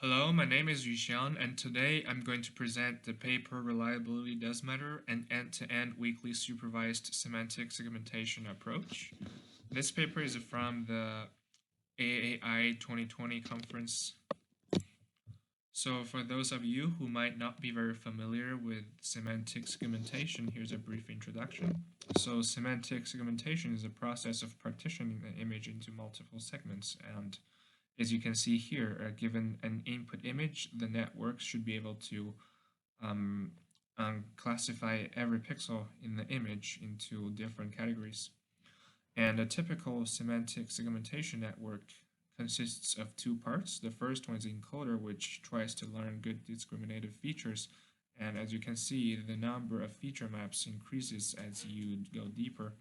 Hello, my name is Yuxian, and today I'm going to present the paper Reliability Does Matter, an end-to-end weekly supervised semantic segmentation approach. This paper is from the AAI 2020 conference. So for those of you who might not be very familiar with semantic segmentation, here's a brief introduction. So semantic segmentation is a process of partitioning an image into multiple segments, and as you can see here, given an input image, the network should be able to um, classify every pixel in the image into different categories. And a typical semantic segmentation network consists of two parts. The first one is encoder, which tries to learn good discriminative features. And as you can see, the number of feature maps increases as you go deeper.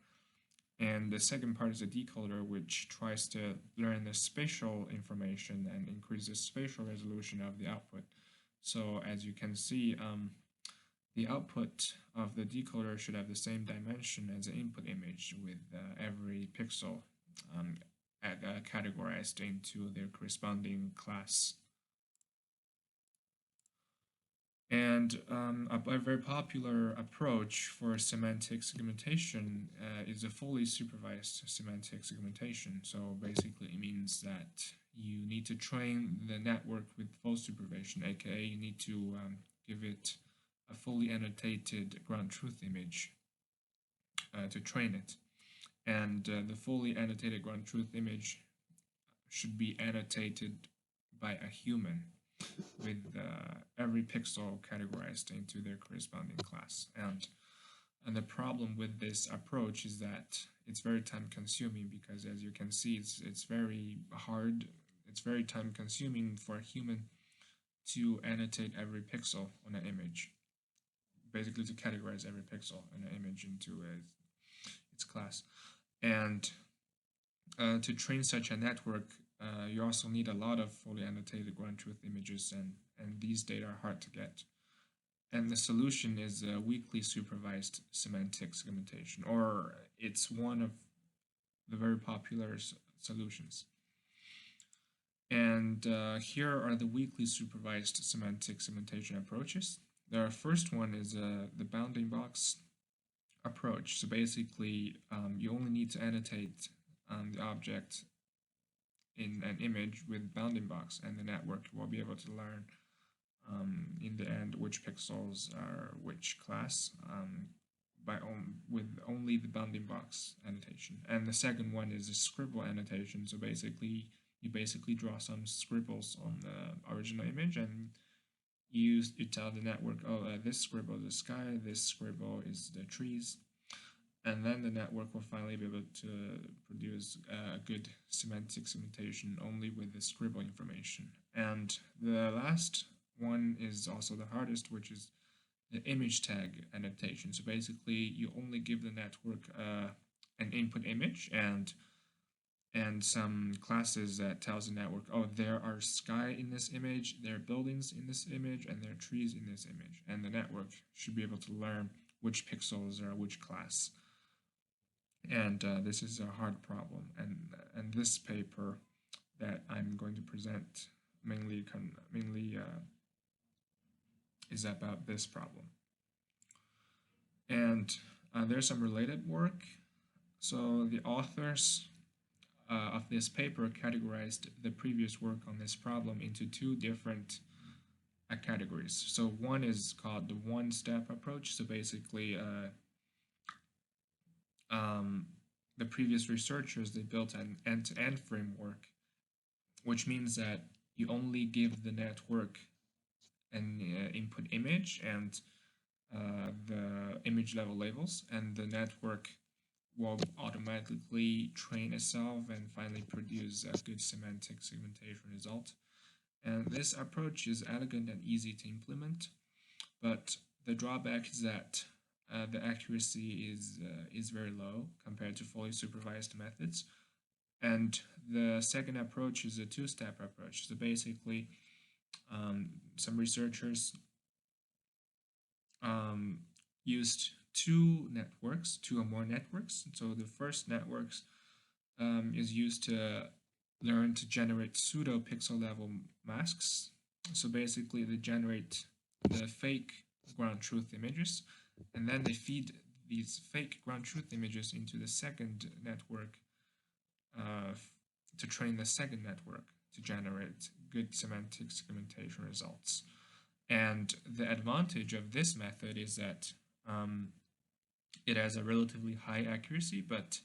And the second part is a decoder, which tries to learn the spatial information and increase the spatial resolution of the output. So as you can see, the output of the decoder should have the same dimension as the input image, with every pixel categorized into their corresponding class. And a very popular approach for semantic segmentation is a fully supervised semantic segmentation. So basically it means that you need to train the network with full supervision, aka you need to give it a fully annotated ground truth image to train it. And the fully annotated ground truth image should be annotated by a human, with every pixel categorized into their corresponding class. And the problem with this approach is that it's very time consuming, because as you can see, it's very hard, it's very time consuming for a human to annotate every pixel on an image, basically to categorize every pixel in an image into its class. And to train such a network, you also need a lot of fully annotated ground truth images, and these data are hard to get. And the solution is a weakly supervised semantic segmentation, or it's one of the very popular solutions. And here are the weakly supervised semantic segmentation approaches. The first one is the bounding box approach. So basically, you only need to annotate the object in an image with bounding box, and the network will be able to learn in the end which pixels are which class with only the bounding box annotation. And the second one is a scribble annotation. So basically, you draw some scribbles on the original image, and you tell the network, oh, this scribble is the sky, this scribble is the trees. And then the network will finally be able to produce a good semantic segmentation only with the scribble information. And the last one is also the hardest, which is the image tag annotation. So basically, you only give the network an input image and some classes that tells the network, oh, there are sky in this image, there are buildings in this image, and there are trees in this image. And the network should be able to learn which pixels are which class. And this is a hard problem. And this paper that I'm going to present mainly is about this problem. And there's some related work. So the authors of this paper categorized the previous work on this problem into two different categories. So one is called the one-step approach. So basically, the previous researchers, they built an end-to-end framework, which means that you only give the network an input image and the image level labels, and the network will automatically train itself and finally produce a good semantic segmentation result. And this approach is elegant and easy to implement, but the drawback is that the accuracy is very low compared to fully supervised methods. And the second approach is a two-step approach. So basically, some researchers used two or more networks. So the first networks is used to learn to generate pseudo pixel level masks So basically, they generate the fake ground truth images, and then they feed these fake ground truth images into the second network uh, to train the second network to generate good semantic segmentation results. And the advantage of this method is that it has a relatively high accuracy, but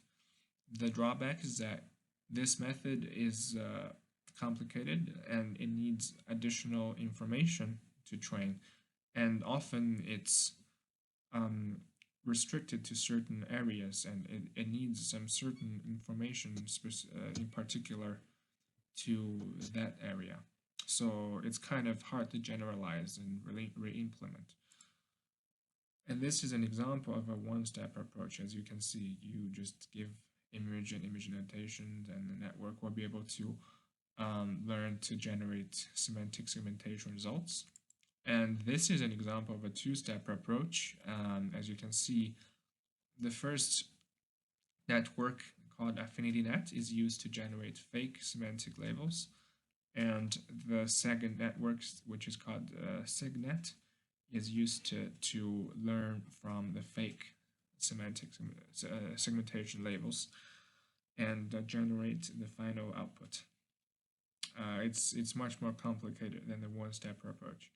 the drawback is that this method is complicated and it needs additional information to train, and often it's restricted to certain areas, and it needs some certain information in particular to that area. So it's kind of hard to generalize and really re-implement. And this is an example of a one-step approach. As you can see, you just give image and image annotations, and the network will be able to learn to generate semantic segmentation results. And this is an example of a two-step approach. As you can see, the first network called AffinityNet is used to generate fake semantic labels. And the second network, which is called Segnet, is used to learn from the fake semantic segmentation labels and generate the final output. It's much more complicated than the one-step approach.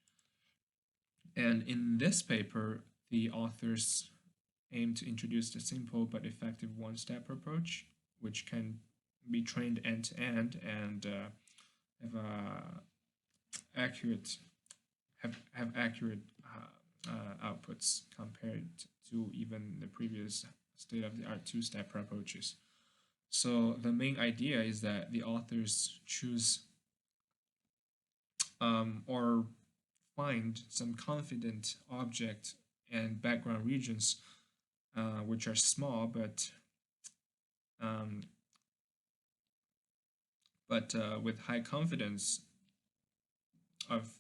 And in this paper, the authors aim to introduce a simple but effective one-step approach, which can be trained end-to-end and have accurate outputs compared to even the previous state-of-the-art two-step approaches. So the main idea is that the authors choose or find some confident object and background regions which are small but with high confidence of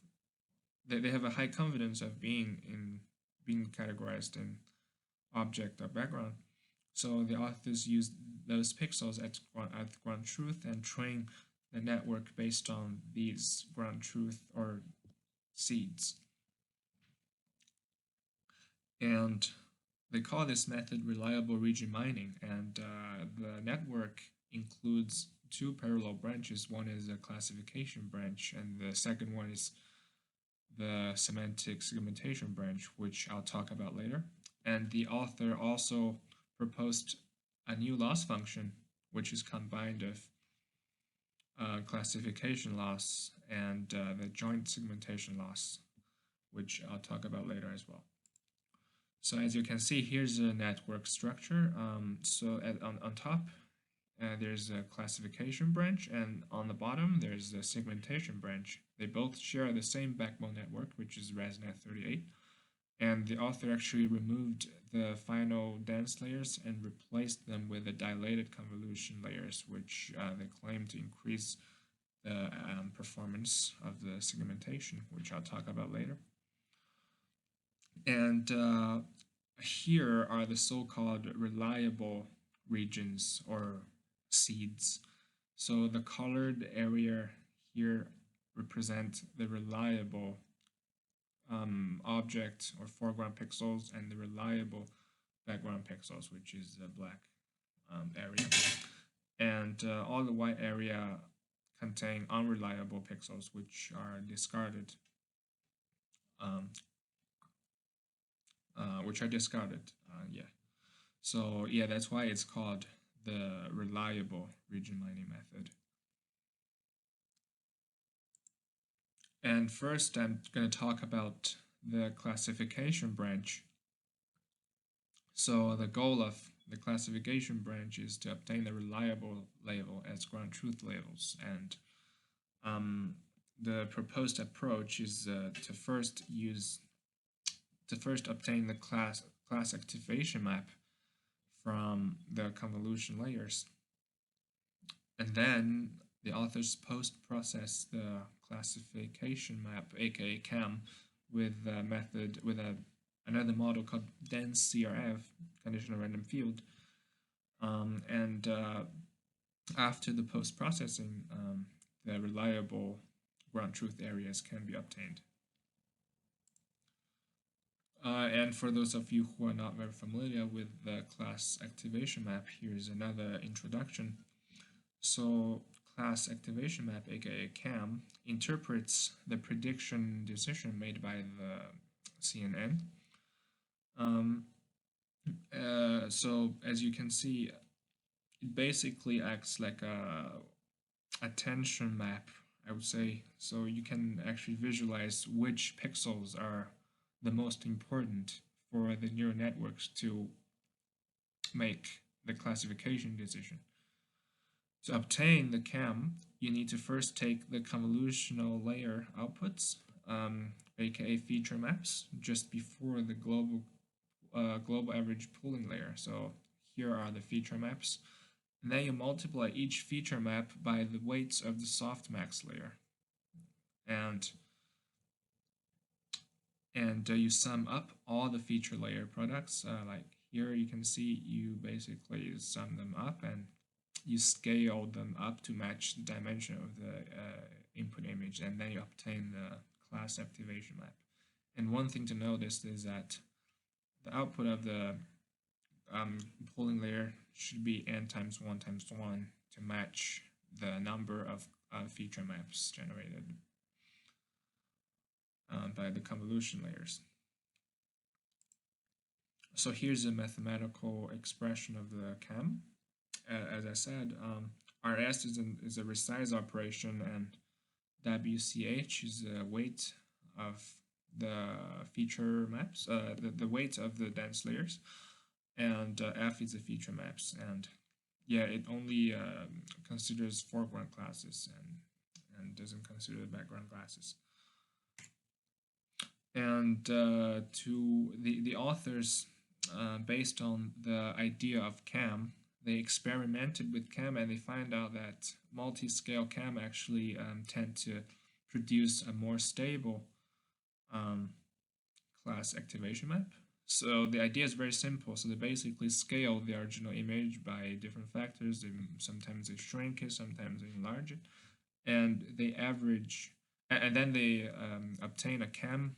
they have a high confidence of being categorized in object or background. So the authors use those pixels at ground truth and train the network based on these ground truth or seeds. And they call this method reliable region mining, and the network includes two parallel branches. One is a classification branch, and the second one is the semantic segmentation branch, which I'll talk about later. And the author also proposed a new loss function, which is combined of classification loss and the joint segmentation loss, which I'll talk about later as well. So as you can see, here's a network structure. On top, there's a classification branch, and on the bottom, there's a segmentation branch. They both share the same backbone network, which is ResNet38. And the author actually removed the final dense layers and replaced them with the dilated convolution layers, which they claim to increase the performance of the segmentation, which I'll talk about later. And here are the so-called reliable regions or seeds. So the colored area here represent the reliable object or foreground pixels, and the reliable background pixels, which is the black area. And all the white area contain unreliable pixels, which are discarded. Yeah. So yeah, that's why it's called the reliable region mining method. And first, I'm going to talk about the classification branch. So the goal of the classification branch is to obtain the reliable label as ground truth labels, and the proposed approach is to first obtain the class activation map from the convolution layers, and then the authors post-process the classification map, aka CAM, with a method another model called dense CRF, conditional random field, and after the post-processing, the reliable ground truth areas can be obtained. And for those of you who are not very familiar with the class activation map, here's another introduction. So class activation map, aka CAM, interprets the prediction decision made by the CNN. So as you can see, it basically acts like a attention map, I would say. So you can actually visualize which pixels are the most important for the neural networks to make the classification decision. To obtain the CAM, you need to first take the convolutional layer outputs, aka feature maps, just before the global average pooling layer. So here are the feature maps. And then you multiply each feature map by the weights of the softmax layer. And you sum up all the feature layer products. Like here you can see you basically sum them up and you scale them up to match the dimension of the input image, and then you obtain the class activation map. And one thing to notice is that the output of the pooling layer should be n times 1 times 1 to match the number of feature maps generated by the convolution layers. So here's a mathematical expression of the CAM. As I said, RS is a resize operation, and WCH is the weight of the feature maps, the weight of the dense layers, and F is the feature maps. And yeah, it only considers foreground classes and doesn't consider the background classes. And to the authors, based on the idea of CAM, they experimented with CAM and they find out that multi-scale CAM actually tend to produce a more stable class activation map. So the idea is very simple. So they basically scale the original image by different factors. Sometimes they shrink it, sometimes they enlarge it, and they average, and then they obtain a CAM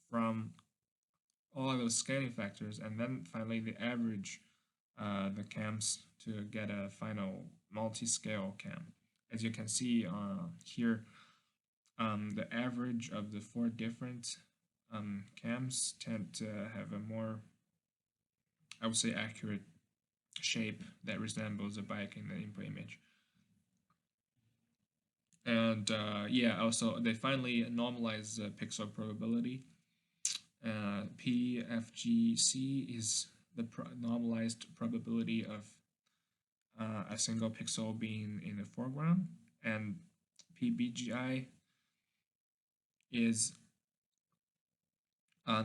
from all of those scaling factors, and then finally they average the CAMs to get a final multi-scale CAM. As you can see here, the average of the 4 different CAMs tend to have a more, I would say, accurate shape that resembles a bike in the input image. And yeah, also they finally normalize the pixel probability. PFGC is the normalized probability of a single pixel being in the foreground, and PBGI is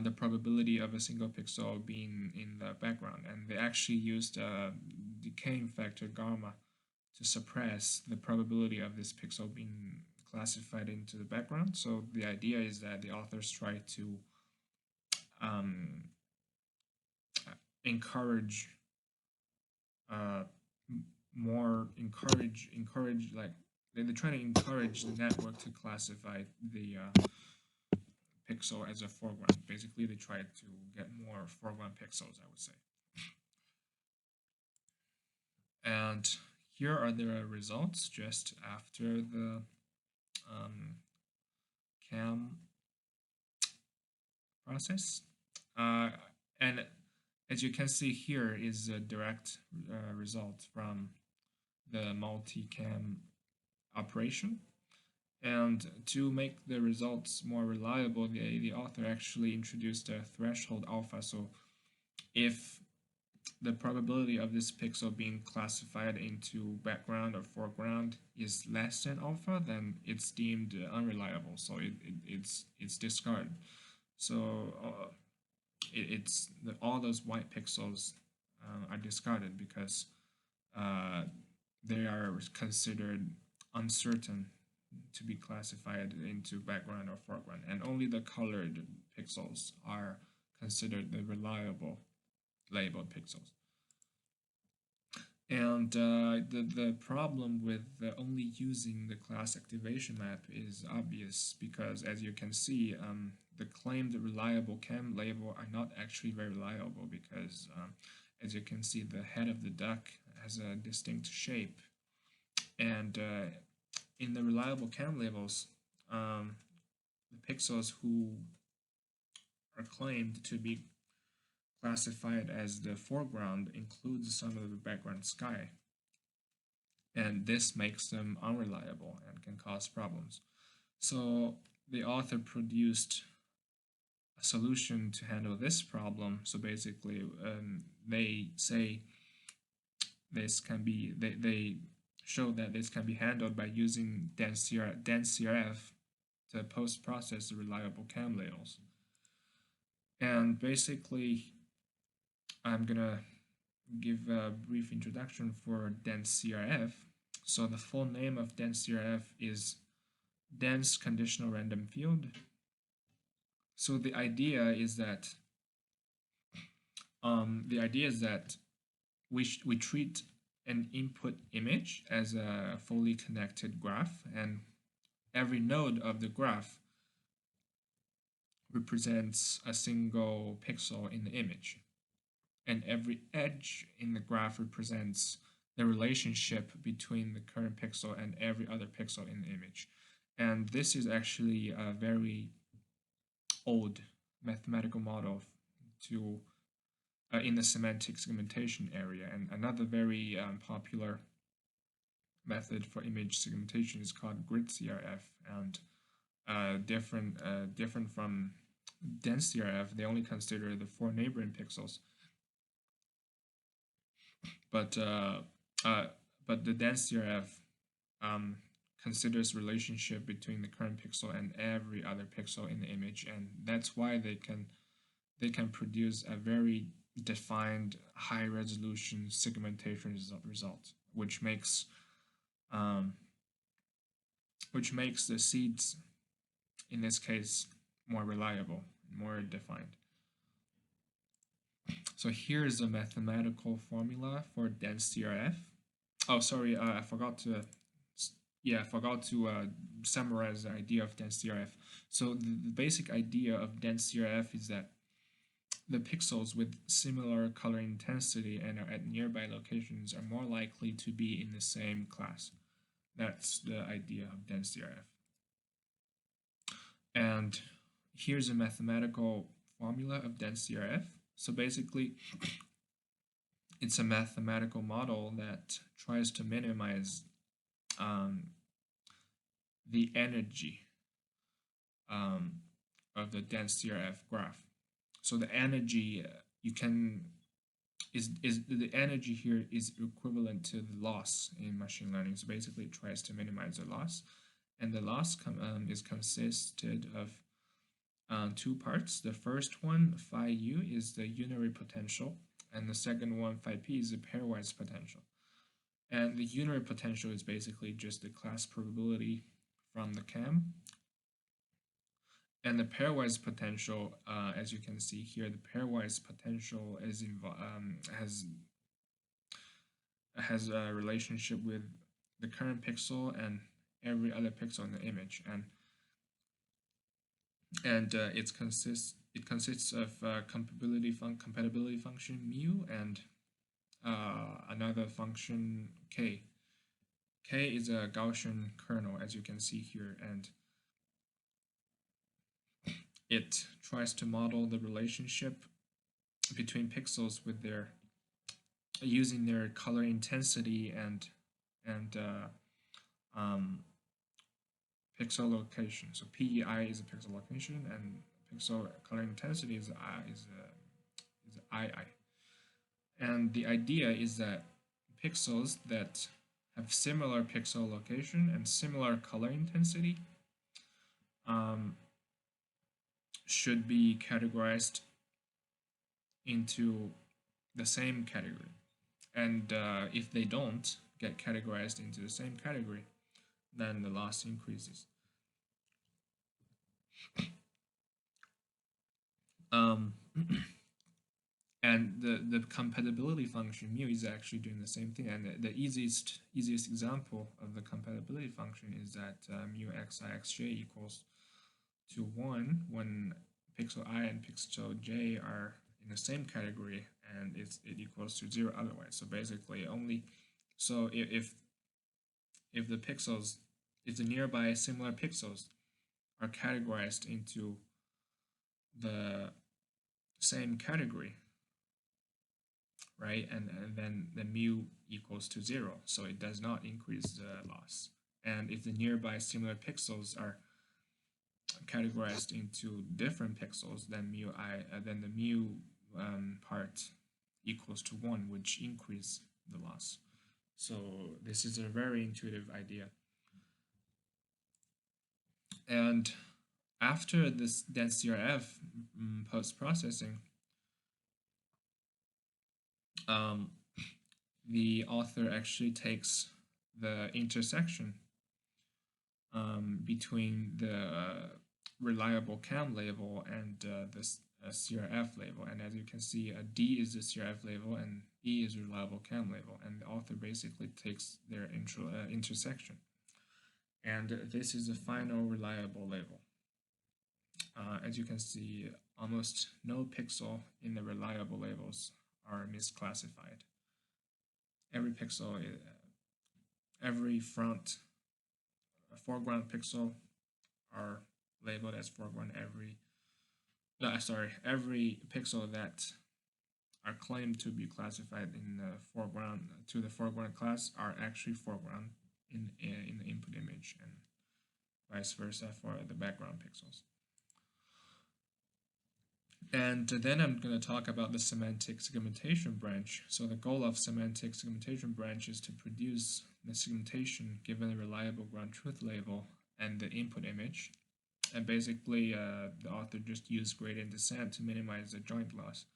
the probability of a single pixel being in the background. And they actually used a decaying factor gamma to suppress the probability of this pixel being classified into the background. So the idea is that the authors try to encourage like they're trying to encourage the network to classify the pixel as a foreground. Basically, they try to get more foreground pixels, I would say. And here are the results just after the CAM process. And as you can see here is a direct result from the multi-CAM operation. And to make the results more reliable, the author actually introduced a threshold alpha. So if the probability of this pixel being classified into background or foreground is less than alpha, then it's deemed unreliable. So it's discarded. So all those white pixels are discarded because they are considered uncertain to be classified into background or foreground, and only the colored pixels are considered the reliable labeled pixels. And the problem with only using the class activation map is obvious because, as you can see, the claimed reliable cam label are not actually very reliable because, as you can see, the head of the duck has a distinct shape. And in the reliable cam labels, the pixels who are claimed to be classified as the foreground includes some of the background sky. And this makes them unreliable and can cause problems. So the author produced a solution to handle this problem. So basically, they say this can be, they show that this can be handled by using dense CRF to post-process the reliable cam labels. And basically, I'm gonna give a brief introduction for dense CRF. So the full name of dense CRF is dense conditional random field. So the idea is that we treat an input image as a fully connected graph, and every node of the graph represents a single pixel in the image, and every edge in the graph represents the relationship between the current pixel and every other pixel in the image. And this is actually a very old mathematical model to in the semantic segmentation area. And another very popular method for image segmentation is called grid CRF, and different from dense CRF, they only consider the 4 neighboring pixels. But the dense CRF considers relationship between the current pixel and every other pixel in the image, and that's why they can produce a very defined high resolution segmentation result, which makes the seeds in this case more reliable, more defined. So here's a mathematical formula for dense CRF. Oh, sorry, I forgot to summarize the idea of dense CRF. So the basic idea of dense CRF is that the pixels with similar color intensity and are at nearby locations are more likely to be in the same class. That's the idea of dense CRF. And here's a mathematical formula of dense CRF. So basically, it's a mathematical model that tries to minimize the energy of the dense CRF graph. So the energy the energy here is equivalent to the loss in machine learning. So basically, it tries to minimize the loss, and the loss is consisted of 2 parts. The first one, phi u, is the unary potential, and the second one, phi p, is the pairwise potential. And the unary potential is basically just the class probability from the cam. And the pairwise potential, as you can see here, the pairwise potential is has a relationship with the current pixel and every other pixel in the image, and it consists of compatibility function mu and another function k. K is a Gaussian kernel, as you can see here, and it tries to model the relationship between pixels with their using their color intensity and pixel location. So PEI is a pixel location, and pixel color intensity is II. And the idea is that pixels that have similar pixel location and similar color intensity should be categorized into the same category. And if they don't get categorized into the same category, then the loss increases. And the compatibility function mu is actually doing the same thing. And the easiest example of the compatibility function is that mu xi xj equals to 1 when pixel I and pixel j are in the same category, and it equals to 0 otherwise. So basically if the pixels, if the nearby similar pixels are categorized into the same category, right, and then the mu equals to 0, so it does not increase the loss. And if the nearby similar pixels are categorized into different pixels, then then the mu part equals to 1, which increase the loss. So this is a very intuitive idea. And after this dense CRF post-processing, the author actually takes the intersection between the reliable CAM label and this CRF label. And as you can see, D is the CRF label and E is reliable CAM label. And the author basically takes their intersection. And this is the final reliable label. As you can see, almost no pixel in the reliable labels are misclassified. Every pixel, every foreground pixel are labeled as foreground. Every pixel that are claimed to be classified in the foreground to the foreground class are actually foreground in the input image, and vice versa for the background pixels. And then I'm going to talk about the semantic segmentation branch. So the goal of semantic segmentation branch is to produce the segmentation given a reliable ground truth label and the input image. And basically, the author just used gradient descent to minimize the joint loss,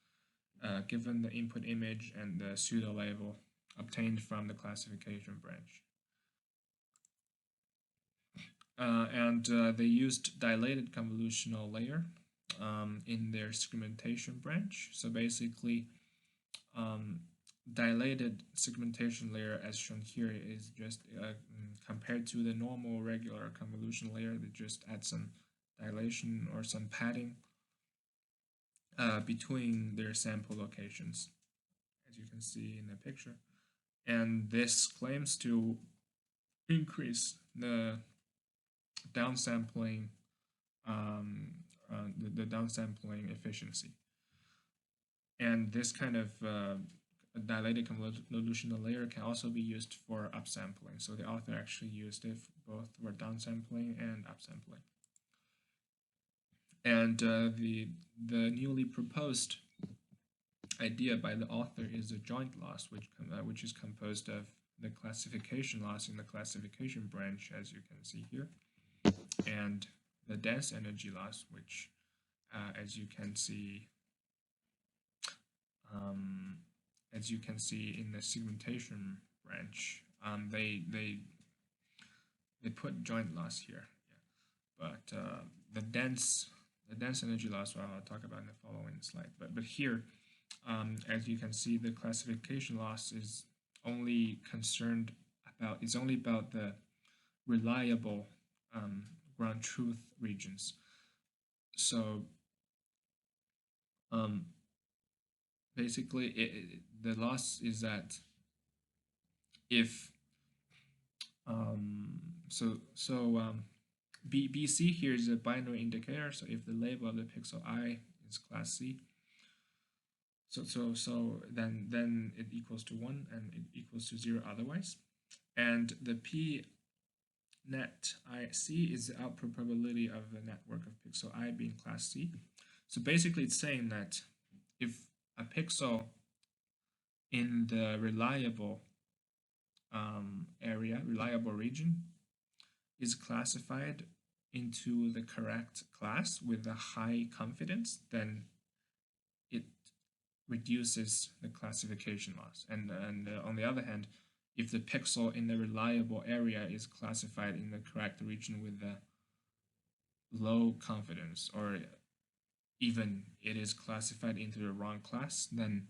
given the input image and the pseudo label obtained from the classification branch. They used dilated convolutional layer in their segmentation branch. So basically, dilated segmentation layer, as shown here, is just compared to the normal regular convolution layer, they just add some dilation or some padding between their sample locations, as you can see in the picture. And this claims to increase the downsampling the downsampling efficiency. And this kind of dilated convolutional layer can also be used for upsampling. So the author actually used it both for downsampling and upsampling. And the newly proposed idea by the author is a joint loss, which is composed of the classification loss in the classification branch, as you can see here, and the dense energy loss, which, as you can see in the segmentation branch, they put joint loss here, yeah. But the dense energy loss, well, I'll talk about in the following slide. But here, as you can see, the classification loss is only about the reliable ground truth regions. So basically, the loss is that if BC here is a binary indicator. So if the label of the pixel I is class C, so then it equals to 1 and it equals to 0 otherwise. And the P net IC is the output probability of the network of pixel I being class C. So basically it's saying that if a pixel in the reliable reliable region is classified into the correct class with a high confidence, then it reduces the classification loss. And on the other hand, if the pixel in the reliable area is classified in the correct region with a low confidence, or even it is classified into the wrong class, then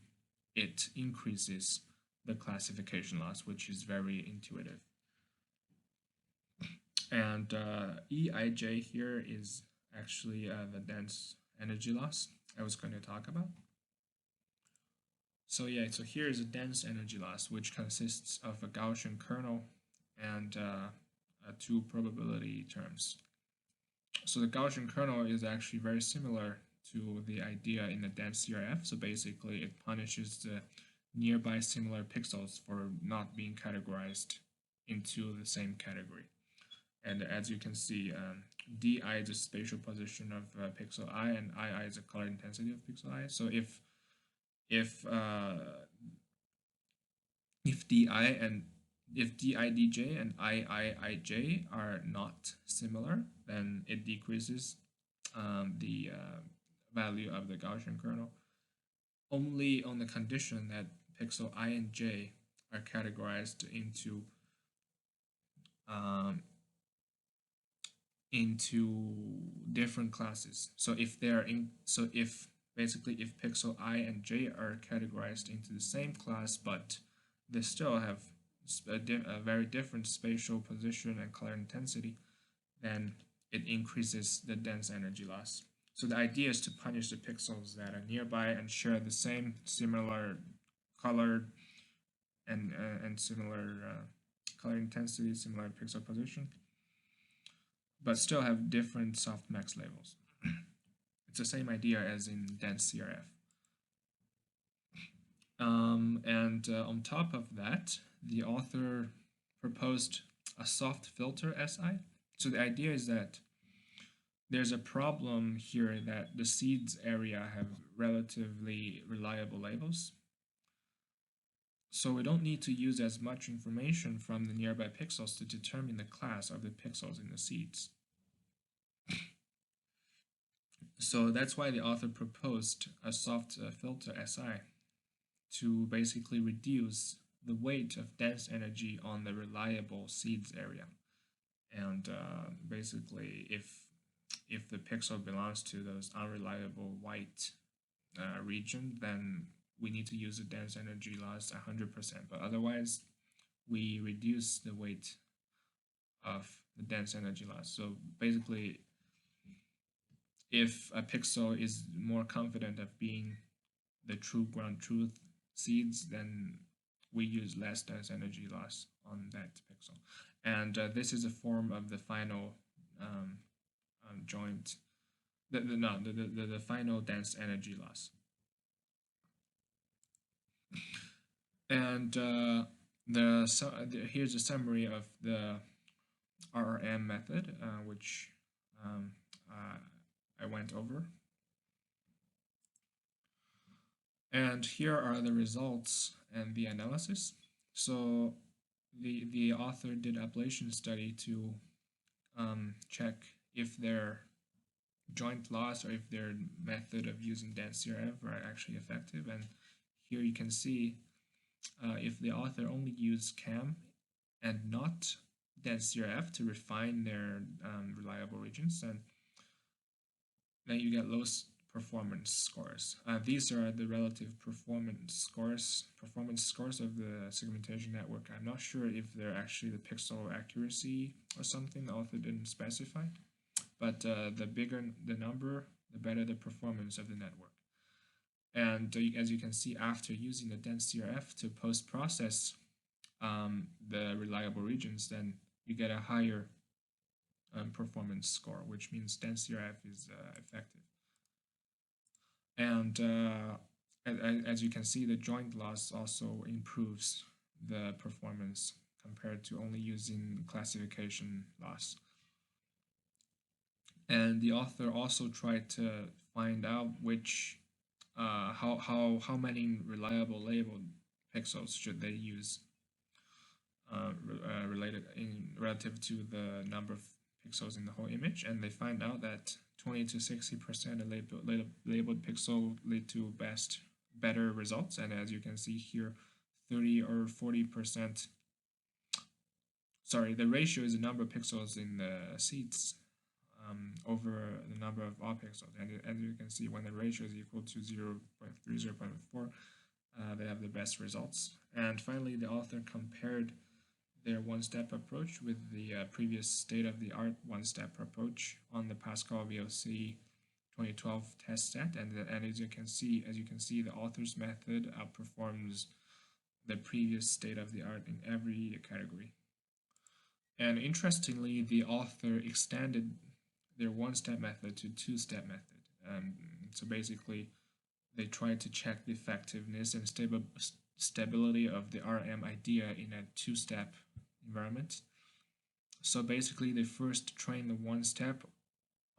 it increases the classification loss, which is very intuitive. And EIJ here is actually the dense energy loss I was going to talk about. So yeah, so here is a dense energy loss, which consists of a Gaussian kernel and two probability terms. So the Gaussian kernel is actually very similar to the idea in the dense CRF. So basically, it punishes the nearby similar pixels for not being categorized into the same category. And as you can see, di is the spatial position of pixel I, and ii is the color intensity of pixel I. So if didj and iiij are not similar, then it decreases the value of the Gaussian kernel. Only on the condition that pixel I and j are categorized into different classes. So if basically if pixel I and j are categorized into the same class, but they still have a very different spatial position and color intensity, then it increases the dense energy loss. So the idea is to punish the pixels that are nearby and share the same similar color and similar color intensity, similar pixel position, but still have different softmax labels. It's the same idea as in dense CRF. On top of that, the author proposed a soft filter SI. So the idea is that there's a problem here that the seeds area have relatively reliable labels. So we don't need to use as much information from the nearby pixels to determine the class of the pixels in the seeds. So that's why the author proposed a soft filter SI to basically reduce the weight of dense energy on the reliable seeds area. And basically, if the pixel belongs to those unreliable white region, then we need to use the dense energy loss 100%. But otherwise, we reduce the weight of the dense energy loss. So basically, if a pixel is more confident of being the true ground truth seeds, then we use less dense energy loss on that pixel. And this is a form of the final joint, the final dense energy loss. And here's a summary of the RRM method, which I went over. And here are the results and the analysis. So the author did ablation study to check if their joint loss or if their method of using dense CRF are actually effective. And here you can see if the author only used CAM and not dense CRF to refine their reliable regions, then you get low performance scores. These are the relative performance scores of the segmentation network. I'm not sure if they're actually the pixel accuracy or something. The author didn't specify, but the bigger the number, the better the performance of the network. And as you can see, after using the dense CRF to post-process the reliable regions, then you get a higher performance score, which means dense CRF is effective. And as you can see, the joint loss also improves the performance compared to only using classification loss. And the author also tried to find out which how many reliable labeled pixels should they use relative to the number of pixels in the whole image, and they find out that 20 to 60% of labeled pixel lead to better results, and as you can see here, 30 or 40%. Sorry, the ratio is the number of pixels in the seeds over the number of all pixels. And as you can see, when the ratio is equal to 0.3, 0.4, they have the best results. And finally, the author compared their one-step approach with the previous state-of-the-art one-step approach on the Pascal VOC 2012 test set, and as you can see, the author's method outperforms the previous state-of-the-art in every category. And interestingly, the author extended their one-step method to two-step method. So basically, they tried to check the effectiveness and stability of the RM idea in a two-step environment. So basically, they first trained the one-step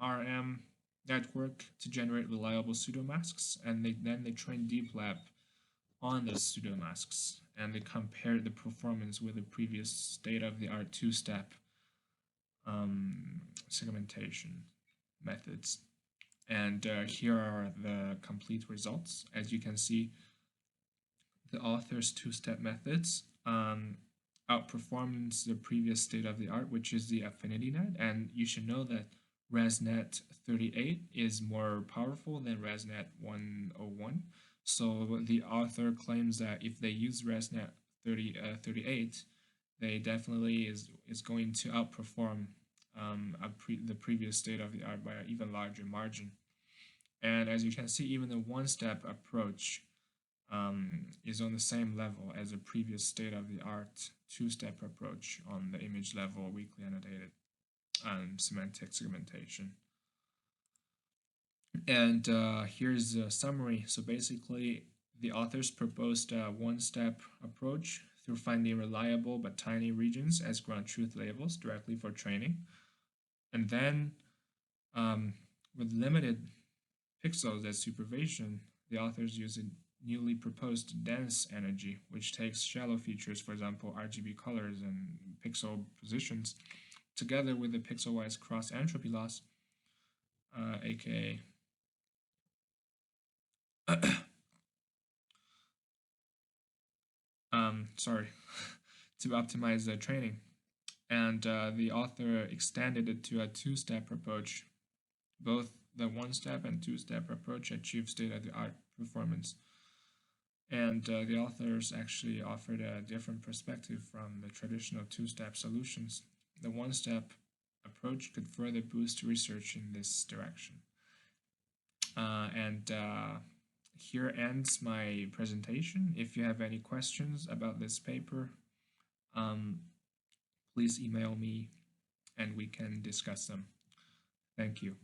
RM network to generate reliable pseudomasks, and then they trained deep lab on those pseudomasks, and they compared the performance with the previous state-of-the-art two-step segmentation methods. And here are the complete results. As you can see, the author's two-step methods outperforms the previous state-of-the-art, which is the affinity net. And you should know that ResNet 38 is more powerful than ResNet 101. So the author claims that if they use ResNet 38, they definitely is going to outperform the previous state-of-the-art by an even larger margin. And as you can see, even the one-step approach is on the same level as a previous state-of-the-art two-step approach on the image level weakly annotated semantic segmentation. And here's a summary. So basically, the authors proposed a one-step approach through finding reliable but tiny regions as ground truth labels directly for training. And then with limited pixels as supervision, the authors use a newly proposed dense energy, which takes shallow features, for example, RGB colors and pixel positions, together with the pixel-wise cross-entropy loss, aka to optimize the training. And the author extended it to a two-step approach. Both the one-step and two-step approach achieve state-of-the-art performance. And the authors actually offered a different perspective from the traditional two-step solutions. The one-step approach could further boost research in this direction. Here ends my presentation. If you have any questions about this paper, please email me and we can discuss them. Thank you.